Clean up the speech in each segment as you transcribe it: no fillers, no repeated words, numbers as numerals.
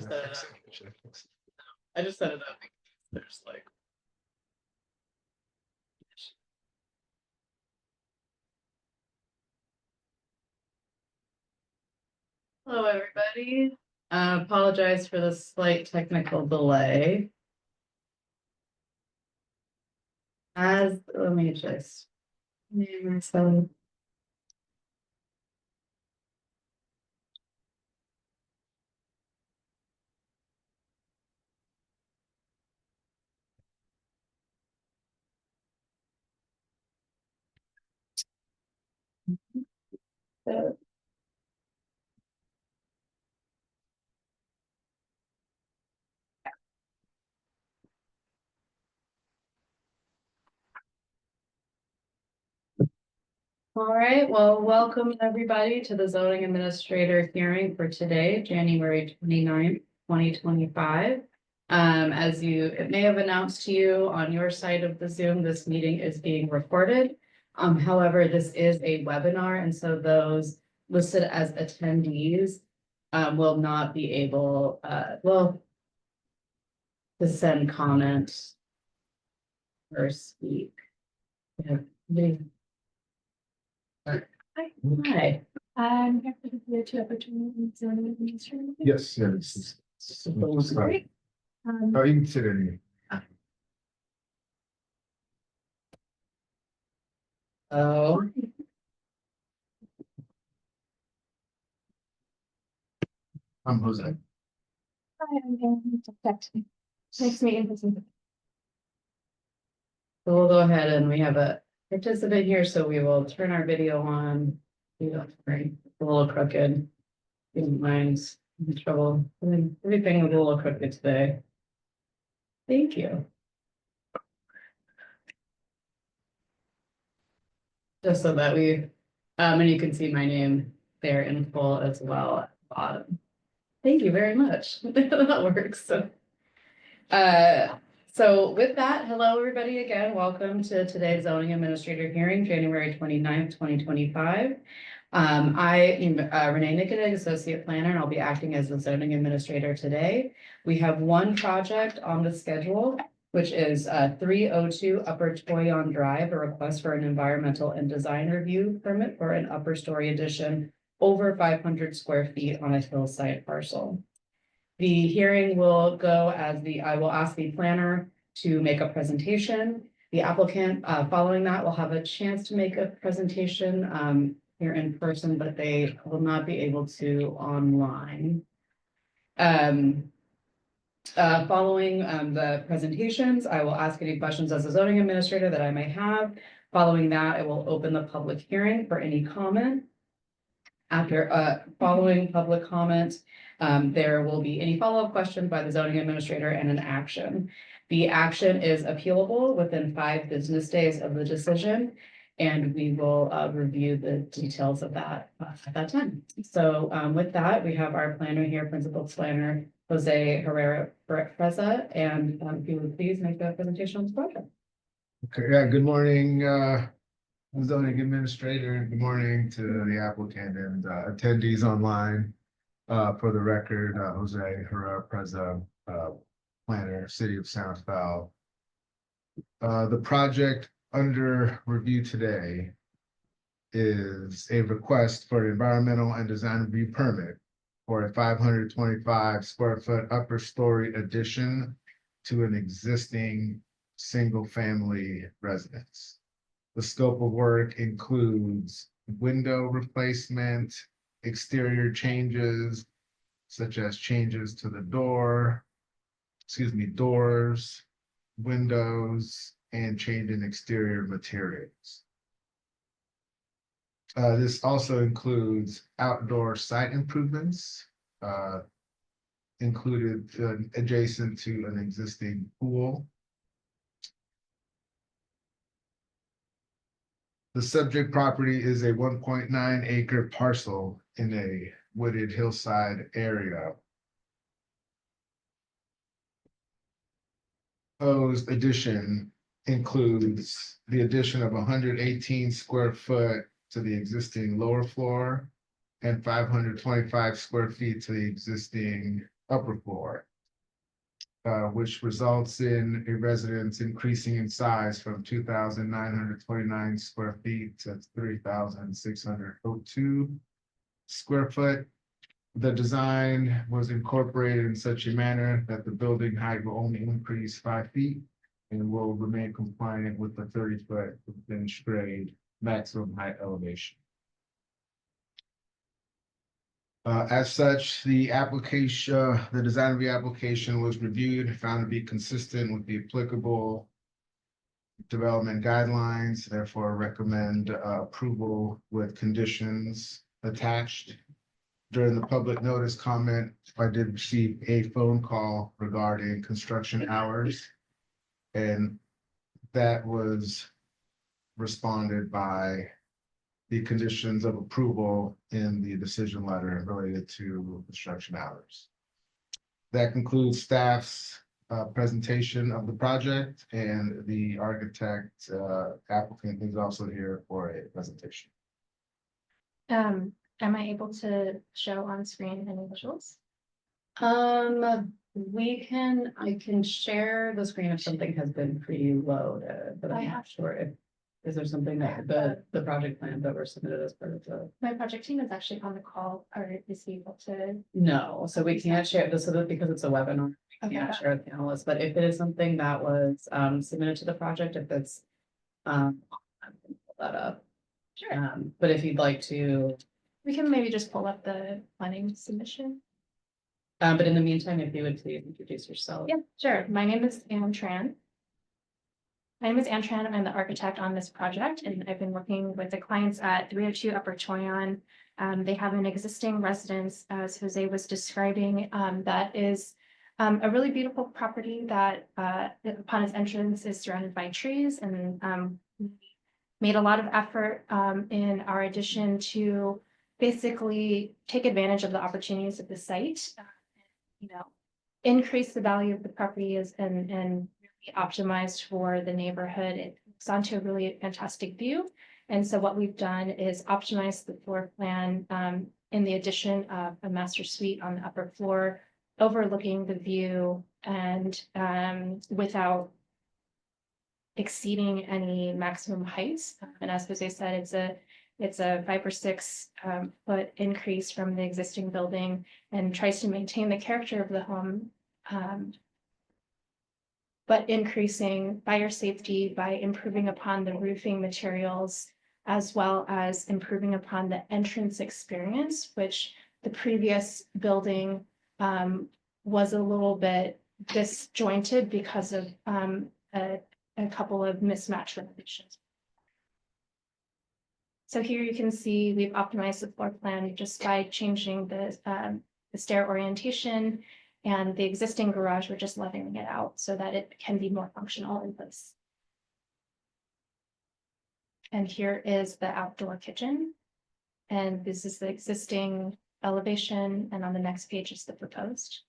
just set it up. I just set it up because there's like. Hello, everybody. Apologize for the slight technical delay. Let me just name myself. All right, well, welcome everybody to the zoning administrator hearing for today, January 29th, 2025. As it may have announced to you on your side of the Zoom, this meeting is being recorded. However, this is a webinar, and so those listed as attendees will not be able, to send comments or speak. Hi. I'm here for the two opportunities zoning administrator. Yes, yes. Great. Oh, you can sit in. Oh, I'm Jose. Hi, I'm Aaron. Nice to meet you. so we'll go ahead and we have a participant here, so we will turn our video on. You don't worry, it's a little crooked. You don't mind the trouble. Everything was a little crooked today. Thank you. Just so that and you can see my name there in full as well at the bottom. Thank you very much. That works. So with that, hello, everybody again. Welcome to today's zoning administrator hearing, January 29th, 2025. I am Renee Nikidig, associate planner, and I'll be acting as the zoning administrator today. We have one project on the schedule, which is 302 Upper Toyon Drive, a request for an environmental and design review permit for an upper story addition over 500 square feet on a hillside parcel. The hearing will go as I will ask the planner to make a presentation. The applicant, following that, will have a chance to make a presentation here in person, but they will not be able to online. Following the presentations, I will ask any questions as a zoning administrator that I may have. Following that, I will open the public hearing for any comment. After following public comment, there will be any follow-up questions by the zoning administrator and an action. The action is appealable within 5 business days of the decision, and we will review the details of that at that time. So with that, we have our planner here, principal planner Jose Herrera Freza, and if you would please make the presentation on this project. Okay, yeah, good morning, zoning administrator. Good morning to the applicant and attendees online. For the record, Jose Herrera Freza, planner, City of San Rafael. The project under review today is a request for an environmental and design review permit for a 525 square foot upper story addition to an existing single family residence. The scope of work includes window replacement, exterior changes, such as changes to the doors, windows, and change in exterior materials. This also includes outdoor site improvements, included adjacent to an existing pool. The subject property is a 1.9 acre parcel in a wooded hillside area. Proposed addition includes the addition of 118 square foot to the existing lower floor and 525 square feet to the existing upper floor. Which results in a residence increasing in size from 2,929 square feet to 3,602 square foot. The design was incorporated in such a manner that the building height will only increase 5 feet and will remain compliant with the 30-foot finished grade maximum height elevation. As such, the application, the design of the application was reviewed and found to be consistent with the applicable development guidelines, therefore recommend approval with conditions attached. During the public notice comment, I did receive a phone call regarding construction hours. And that was responded by the conditions of approval in the decision letter related to construction hours. That concludes staff's presentation of the project, and the architect applicant is also here for a presentation. Am I able to show on screen any visuals? I can share the screen if something has been preloaded, but I'm not sure if, is there something that the project plan that were submitted as part of the? My project team is actually on the call, or is he able to? No, so we can't share this because it's a webinar. We Okay. can't share with panelists, but if it is something that was submitted to the project, if it's I can pull that up. Sure. But if you'd like to, We can maybe just pull up the planning submission. but in the meantime, if you would please introduce yourself. Yeah, sure. My name is Anne Tran. I'm the architect on this project, and I've been working with the clients at 302 Upper Choyan. They have an existing residence, as Jose was describing, that is a really beautiful property that upon its entrance is surrounded by trees, and made a lot of effort in our addition to basically take advantage of the opportunities of the site. Increase the value of the property and really optimized for the neighborhood. It's onto a really fantastic view. And so what we've done is optimize the floor plan in the addition of a master suite on the upper floor, overlooking the view and without exceeding any maximum heights. And as Jose said, it's a 5 or 6 foot increase from the existing building and tries to maintain the character of the home, but increasing fire safety by improving upon the roofing materials, as well as improving upon the entrance experience, which the previous building was a little bit disjointed because of a couple of mismatched renovations. So here you can see we've optimized the floor plan just by changing the stair orientation, and the existing garage, we're just leveling it out so that it can be more functional in place. And here is the outdoor kitchen. And this is the existing elevation, and on the next page is the proposed.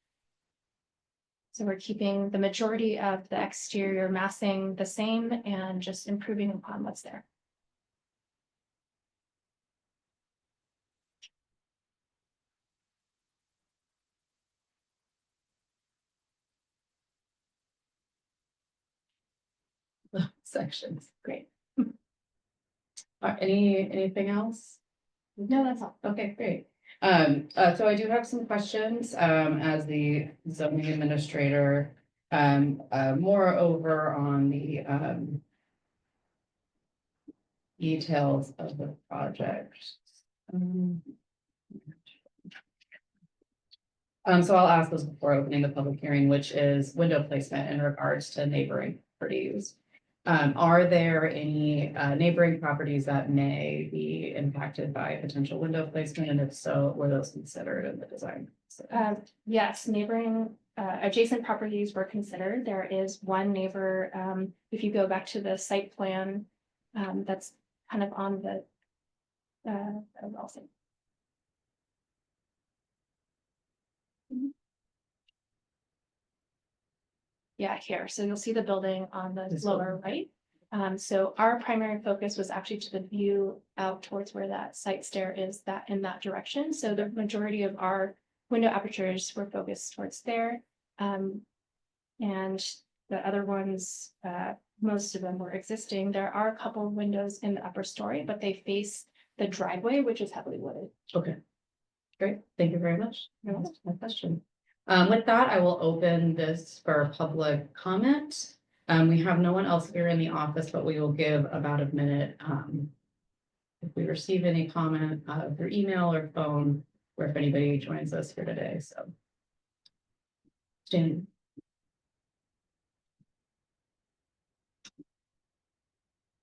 So we're keeping the majority of the exterior massing the same and just improving upon what's there. Sections. Great. Anything else? No, that's all. Okay, great. So I do have some questions, as the zoning administrator, moreover on the, details of the project. So I'll ask those before opening the public hearing, which is window placement in regards to neighboring properties. Are there any neighboring properties that may be impacted by potential window placement? And if so, were those considered in the design? Yes, neighboring adjacent properties were considered. There is one neighbor, if you go back to the site plan, that's kind of on the also. Yeah, here. So you'll see the building on the This lower right. So our primary focus was actually to the view out towards where that site stair is, that in that direction. So the majority of our window apertures were focused towards there. And the other ones, most of them were existing. There are a couple of windows in the upper story, but they face the driveway, which is heavily wooded. Okay. Great, thank you very much. You're welcome. That's my question. With that, I will open this for public comment. We have no one else here in the office, but we will give about a minute. If we receive any comment through email or phone, or if anybody joins us here today, so. Stan.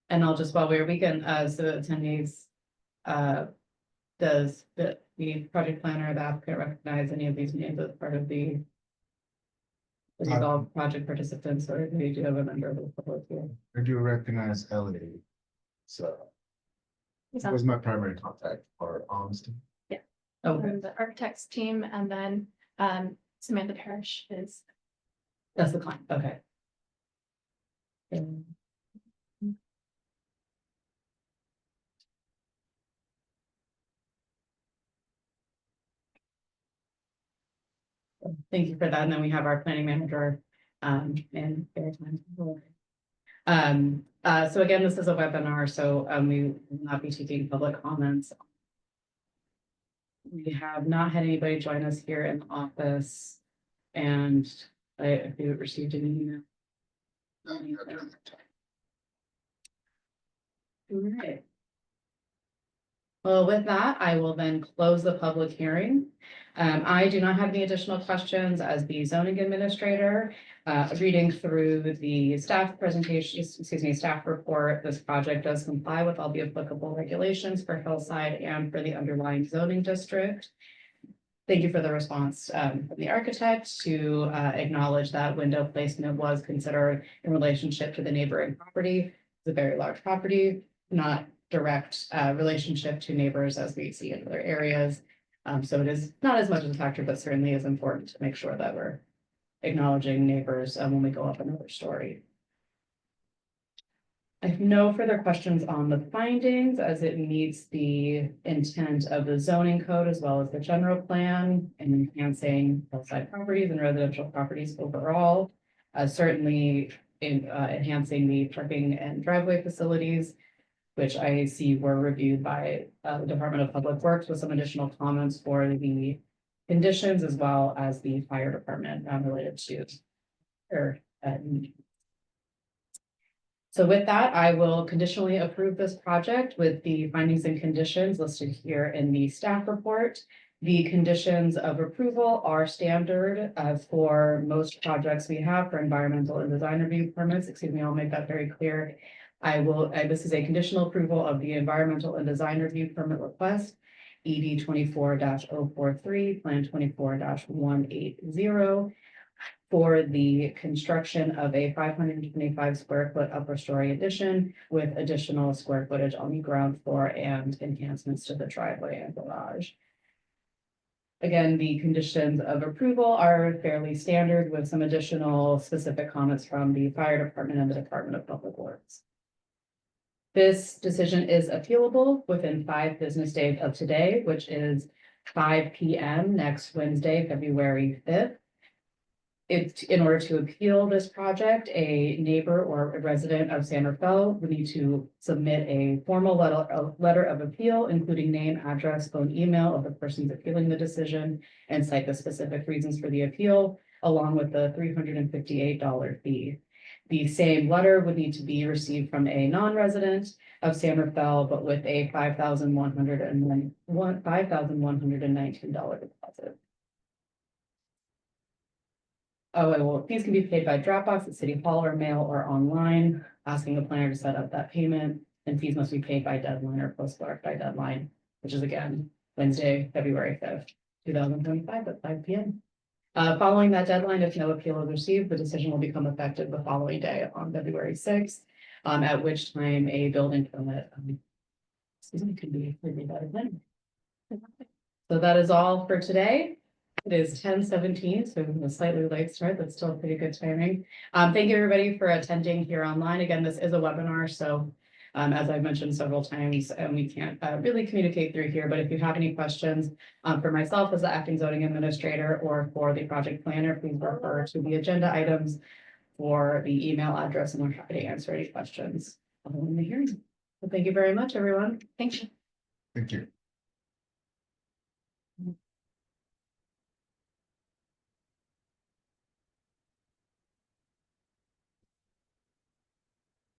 And I'll just, while we can, as the attendees, does the project planner, or the applicant recognize any of these names as part of the are these all project participants, or do you have a member of the public here? I do recognize Ellie. So Is that that was my primary contact for honesty. Okay, the architects team, and then Samantha Parrish is. that's the client, okay. Thank you for that. And then we have our planning manager, and so again, this is a webinar, so, we will not be taking public comments. We have not had anybody join us here in the office, and if you received any email. All right. Well, with that, I will then close the public hearing. I do not have any additional questions as the zoning administrator. Reading through the staff presentation, staff report, this project does comply with all the applicable regulations for Hillside and for the underlying zoning district. Thank you for the response from the architect to acknowledge that window placement was considered in relationship to the neighboring property. It's a very large property, not direct relationship to neighbors as we see in other areas. So it is not as much of a factor, but certainly is important to make sure that we're acknowledging neighbors when we go up another story. I have no further questions on the findings as it meets the intent of the zoning code as well as the general plan and enhancing hillside properties and residential properties overall. Certainly in enhancing the parking and driveway facilities, which I see were reviewed by the Department of Public Works with some additional comments for the conditions as well as the fire department related to or so with that, I will conditionally approve this project with the findings and conditions listed here in the staff report. The conditions of approval are standard for most projects we have for environmental and design review permits. Excuse me, I'll make that very clear. This is a conditional approval of the environmental and design review permit request, ED 24-043, Plan 24-180, for the construction of a 525 square foot upper story addition with additional square footage on the ground floor and enhancements to the driveway and garage. Again, the conditions of approval are fairly standard with some additional specific comments from the fire department and the Department of Public Works. This decision is appealable within 5 business days of today, which is 5 p.m. next Wednesday, February 5th. In order to appeal this project, a neighbor or a resident of San Rafael would need to submit a formal letter of appeal, including name, address, phone, email of the persons appealing the decision, and cite the specific reasons for the appeal, along with the $358 fee. The same letter would need to be received from a non-resident of San Rafael, but with a $5,119 deposit. Fees can be paid by Dropbox at City Hall or mail or online, asking the planner to set up that payment, and fees must be paid by deadline or postmarked by deadline, which is again, Wednesday, February 5th, 2025 at 5 p.m. Following that deadline, if no appeal is received, the decision will become effective the following day on February 6th, at which time a building permit could be reviewed by the planner. So that is all for today. It is 10:17, so a slightly late start, but still pretty good timing. Thank you everybody for attending here online. Again, this is a webinar, so As I've mentioned several times, and we can't really communicate through here, but if you have any questions for myself as the acting zoning administrator or for the project planner, please refer to the agenda items for the email address, and we're happy to answer any questions following the hearing. So thank you very much, everyone. Thank you. Thank you.